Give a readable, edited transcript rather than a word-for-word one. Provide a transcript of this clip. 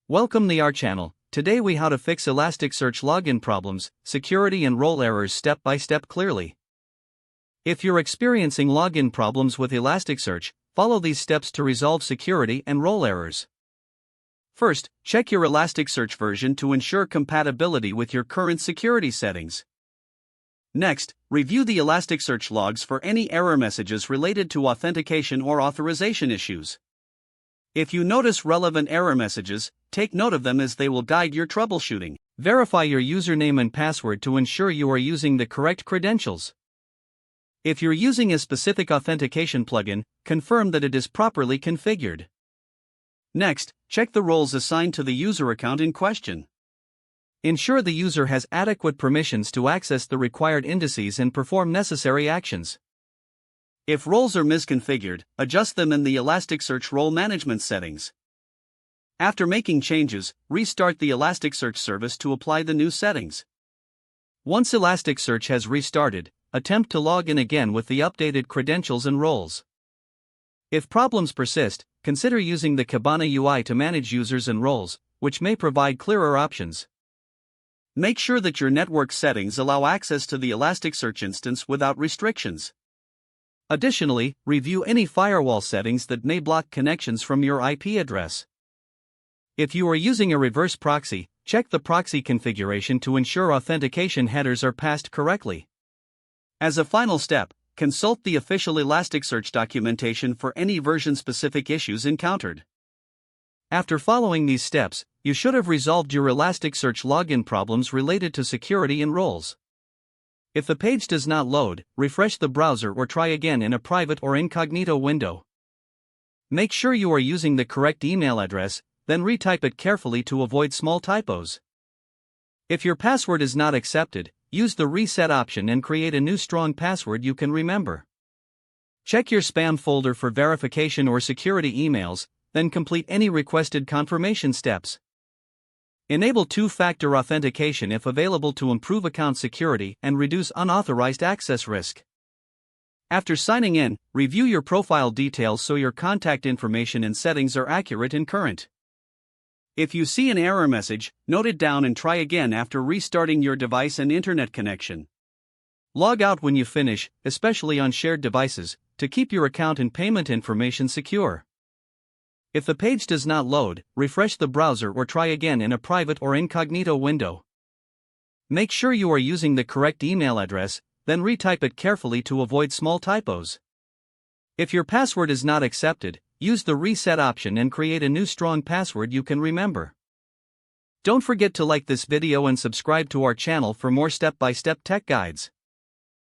Welcome to our channel. Today we how to fix Elasticsearch login problems, security and role errors step by step clearly. If you're experiencing login problems with Elasticsearch, follow these steps to resolve security and role errors. First, check your Elasticsearch version to ensure compatibility with your current security settings. Next, review the Elasticsearch logs for any error messages related to authentication or authorization issues. If you notice relevant error messages, take note of them as they will guide your troubleshooting. Verify your username and password to ensure you are using the correct credentials. If you're using a specific authentication plugin, confirm that it is properly configured. Next, check the roles assigned to the user account in question. Ensure the user has adequate permissions to access the required indices and perform necessary actions. If roles are misconfigured, adjust them in the Elasticsearch role management settings. After making changes, restart the Elasticsearch service to apply the new settings. Once Elasticsearch has restarted, attempt to log in again with the updated credentials and roles. If problems persist, consider using the Kibana UI to manage users and roles, which may provide clearer options. Make sure that your network settings allow access to the Elasticsearch instance without restrictions. Additionally, review any firewall settings that may block connections from your IP address. If you are using a reverse proxy, check the proxy configuration to ensure authentication headers are passed correctly. As a final step, consult the official Elasticsearch documentation for any version-specific issues encountered. After following these steps, you should have resolved your Elasticsearch login problems related to security and roles. If the page does not load, refresh the browser or try again in a private or incognito window. Make sure you are using the correct email address, then retype it carefully to avoid small typos. If your password is not accepted, use the reset option and create a new strong password you can remember. Check your spam folder for verification or security emails, then complete any requested confirmation steps. Enable two-factor authentication if available to improve account security and reduce unauthorized access risk. After signing in, review your profile details so your contact information and settings are accurate and current. If you see an error message, note it down and try again after restarting your device and internet connection. Log out when you finish, especially on shared devices, to keep your account and payment information secure. If the page does not load, refresh the browser or try again in a private or incognito window. Make sure you are using the correct email address, then retype it carefully to avoid small typos. If your password is not accepted, use the reset option and create a new strong password you can remember. Don't forget to like this video and subscribe to our channel for more step-by-step tech guides.